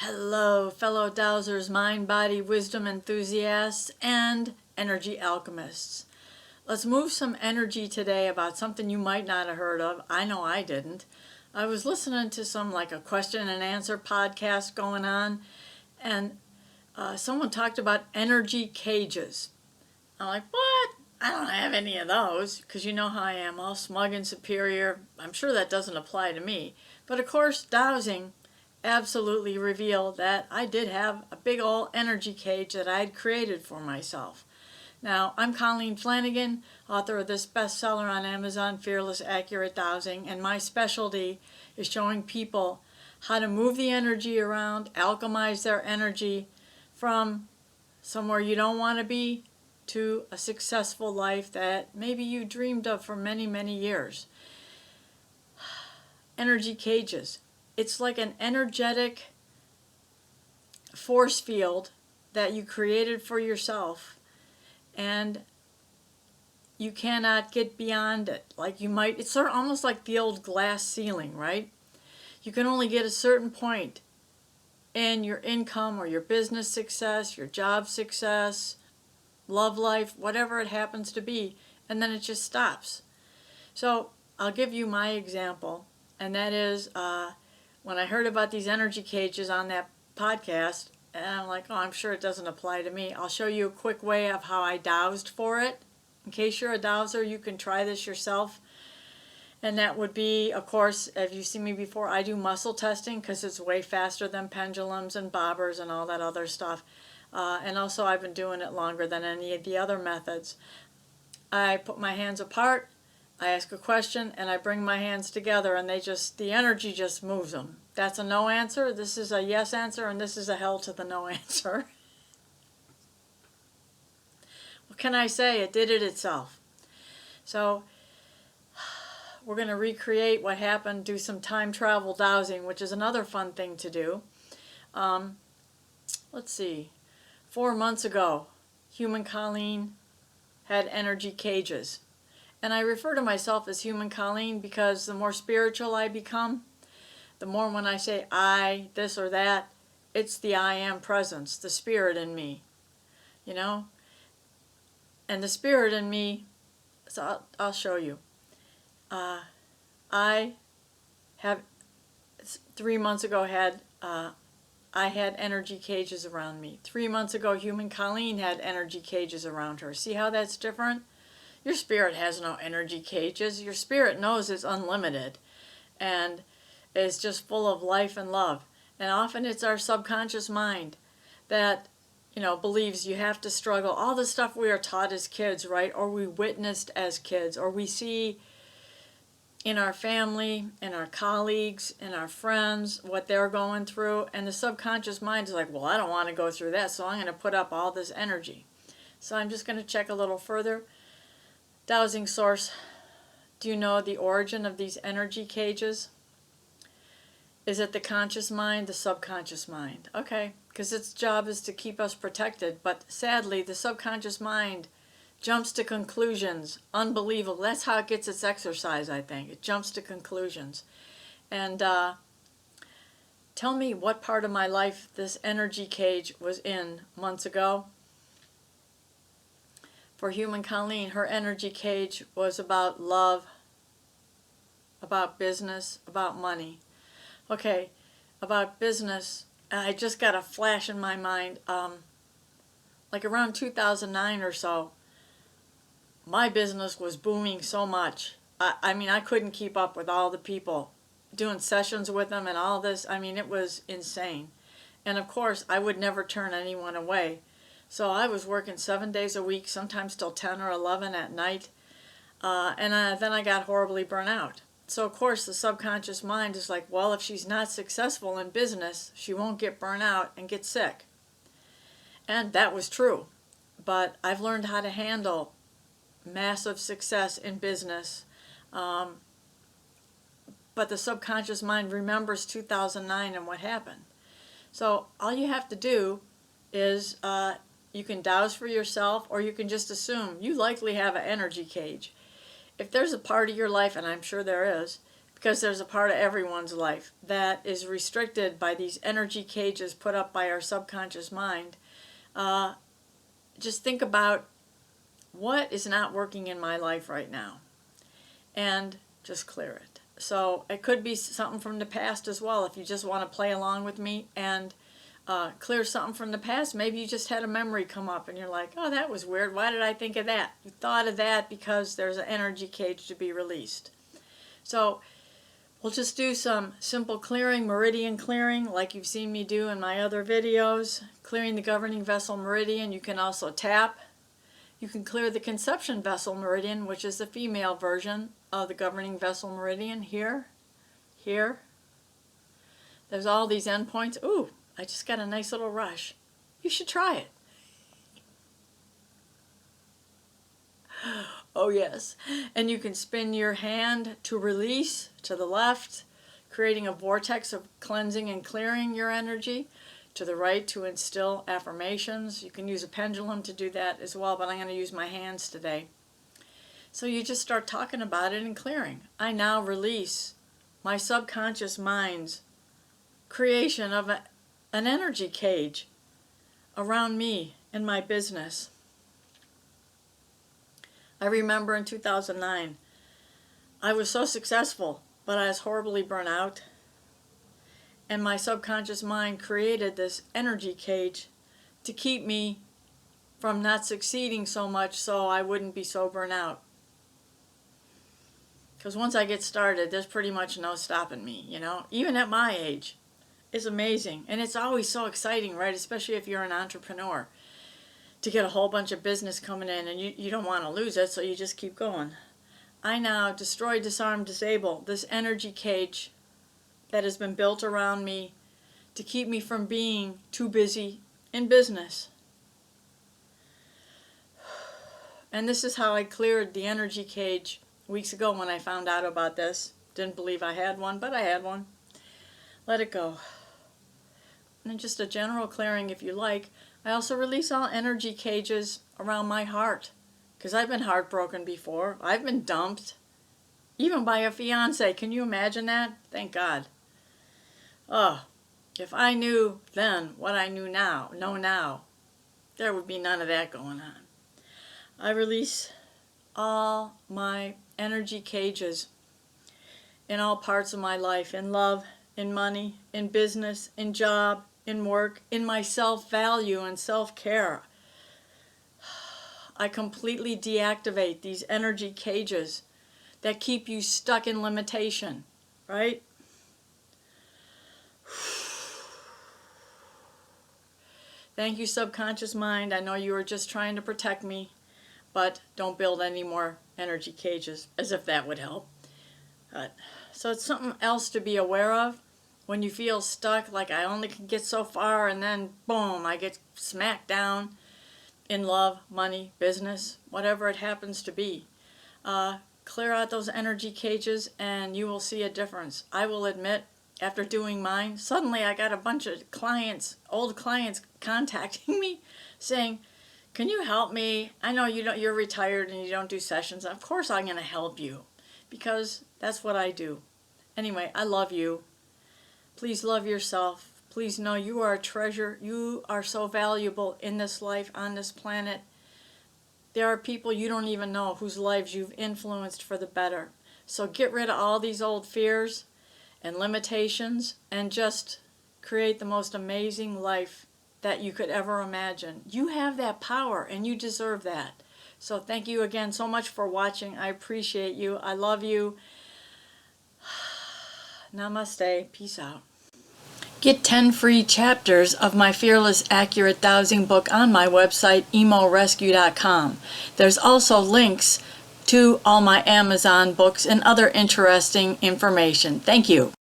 Hello, fellow dowsers, mind, body, wisdom enthusiasts, and energy alchemists. Let's move some energy today about something you might not have heard of. I know I didn't. I was listening to some like a question and answer podcast going on, and someone talked about energy cages. I'm like, what? I don't have any of those, because you know how I am, all smug and superior. I'm sure that doesn't apply to me. But of course, dowsing absolutely revealed that I did have a big old energy cage that I had created for myself. Now, I'm Colleen Flanagan, author of this bestseller on Amazon, Fearless Accurate Dowsing, and my specialty is showing people how to move the energy around, alchemize their energy from somewhere you don't want to be to a successful life that maybe you dreamed of for many, many years. Energy cages. It's like an energetic force field that you created for yourself, and you cannot get beyond it. Like you might, it's sort of almost like the old glass ceiling, right? You can only get a certain point in your income or your business success, your job success, love life, whatever it happens to be, and then it just stops. So I'll give you my example, and that is when I heard about these energy cages on that podcast, and I'm like, oh, I'm sure it doesn't apply to me. I'll show you a quick way of how I dowsed for it. In case you're a dowser, you can try this yourself. And that would be, of course, if you've seen me before, I do muscle testing because it's way faster than pendulums and bobbers and all that other stuff. And also I've been doing it longer than any of the other methods. I put my hands apart, I ask a question, and I bring my hands together, and the energy just moves them. That's a no answer, this is a yes answer, and this is a hell to the no answer. What can I say? It did it itself. So we're going to recreate what happened, do some time travel dowsing, which is another fun thing to do. Let's see. 4 months ago, Human Colleen had energy cages. And I refer to myself as Human Colleen because the more spiritual I become, the more when I say I, this or that, it's the I am presence, the spirit in me, you know? And the spirit in me, so I'll show you. I have 3 months ago I had energy cages around me. 3 months ago, Human Colleen had energy cages around her. See how that's different? Your spirit has no energy cages. Your spirit knows it's unlimited and is just full of life and love. And often it's our subconscious mind that, believes you have to struggle. All the stuff we are taught as kids, right? Or we witnessed as kids, or we see in our family, in our colleagues, in our friends, what they're going through. And the subconscious mind is like, well, I don't want to go through that, so I'm going to put up all this energy. So I'm just going to check a little further. Dowsing source, do you know the origin of these energy cages? Is it the conscious mind, the subconscious mind? Okay, because its job is to keep us protected, but sadly the subconscious mind jumps to conclusions. Unbelievable. That's how it gets its exercise, I think. It jumps to conclusions. And tell me what part of my life this energy cage was in months ago. For Human Colleen, her energy cage was about love, about business, about money. Okay, about business, I just got a flash in my mind. Like around 2009 or so, my business was booming so much. I mean, I couldn't keep up with all the people doing sessions with them and all this. I mean, it was insane. And of course, I would never turn anyone away. So I was working 7 days a week, sometimes till 10 or 11 at night. And then I got horribly burnt out. So of course, the subconscious mind is like, well, if she's not successful in business, she won't get burnt out and get sick. And that was true. But I've learned how to handle massive success in business, but the subconscious mind remembers 2009 and what happened. So all you have to do is you can douse for yourself, or you can just assume you likely have an energy cage. If there's a part of your life, and I'm sure there is, because there's a part of everyone's life that is restricted by these energy cages put up by our subconscious mind. Just think about what is not working in my life right now and just clear it. So it could be something from the past as well. If you just want to play along with me and clear something from the past, maybe you just had a memory come up and you're like, oh, that was weird. Why did I think of that? You thought of that because there's an energy cage to be released. So we'll just do some simple clearing, meridian clearing, like you've seen me do in my other videos. Clearing the governing vessel meridian. You can also tap. You can clear the conception vessel meridian, which is the female version of the governing vessel meridian. Here. There's all these endpoints. Ooh, I just got a nice little rush. You should try it. Oh yes. And you can spin your hand to release to the left, creating a vortex of cleansing and clearing your energy. To the right to instill affirmations. You can use a pendulum to do that as well, but I'm going to use my hands today. So you just start talking about it and clearing. I now release my subconscious mind's creation of an energy cage around me and my business. I remember in 2009, I was so successful, but I was horribly burnt out. And my subconscious mind created this energy cage to keep me from not succeeding so much so I wouldn't be so burnt out. Because once I get started, there's pretty much no stopping me, you know, even at my age. It's amazing. And it's always so exciting, right? Especially if you're an entrepreneur, to get a whole bunch of business coming in and you don't want to lose it, so you just keep going. I now destroy, disarm, disable this energy cage that has been built around me to keep me from being too busy in business. And this is how I cleared the energy cage weeks ago when I found out about this. Didn't believe I had one, but I had one. Let it go. And then just a general clearing if you like. I also release all energy cages around my heart, because I've been heartbroken before. I've been dumped, even by a fiance. Can you imagine that? Thank God. Oh, if I knew then what I know now, there would be none of that going on. I release all my energy cages in all parts of my life, in love, in money, in business, in job, in work, in my self-value and self-care. I completely deactivate these energy cages that keep you stuck in limitation, right? Thank you, subconscious mind. I know you were just trying to protect me, but don't build any more energy cages, as if that would help. So it's something else to be aware of. When you feel stuck, like I only can get so far, and then boom, I get smacked down in love, money, business, whatever it happens to be. Clear out those energy cages and you will see a difference. I will admit, after doing mine, suddenly I got a bunch of clients, old clients, contacting me saying, can you help me? I know you're retired and you don't do sessions. Of course I'm going to help you, because that's what I do. Anyway, I love you. Please love yourself. Please know you are a treasure. You are so valuable in this life, on this planet. There are people you don't even know whose lives you've influenced for the better. So get rid of all these old fears and limitations and just create the most amazing life that you could ever imagine. You have that power and you deserve that. So thank you again so much for watching. I appreciate you. I love you. Namaste. Peace out. Get 10 free chapters of my Fearless Accurate Dowsing book on my website, emorescue.com. There's also links to all my Amazon books and other interesting information. Thank you.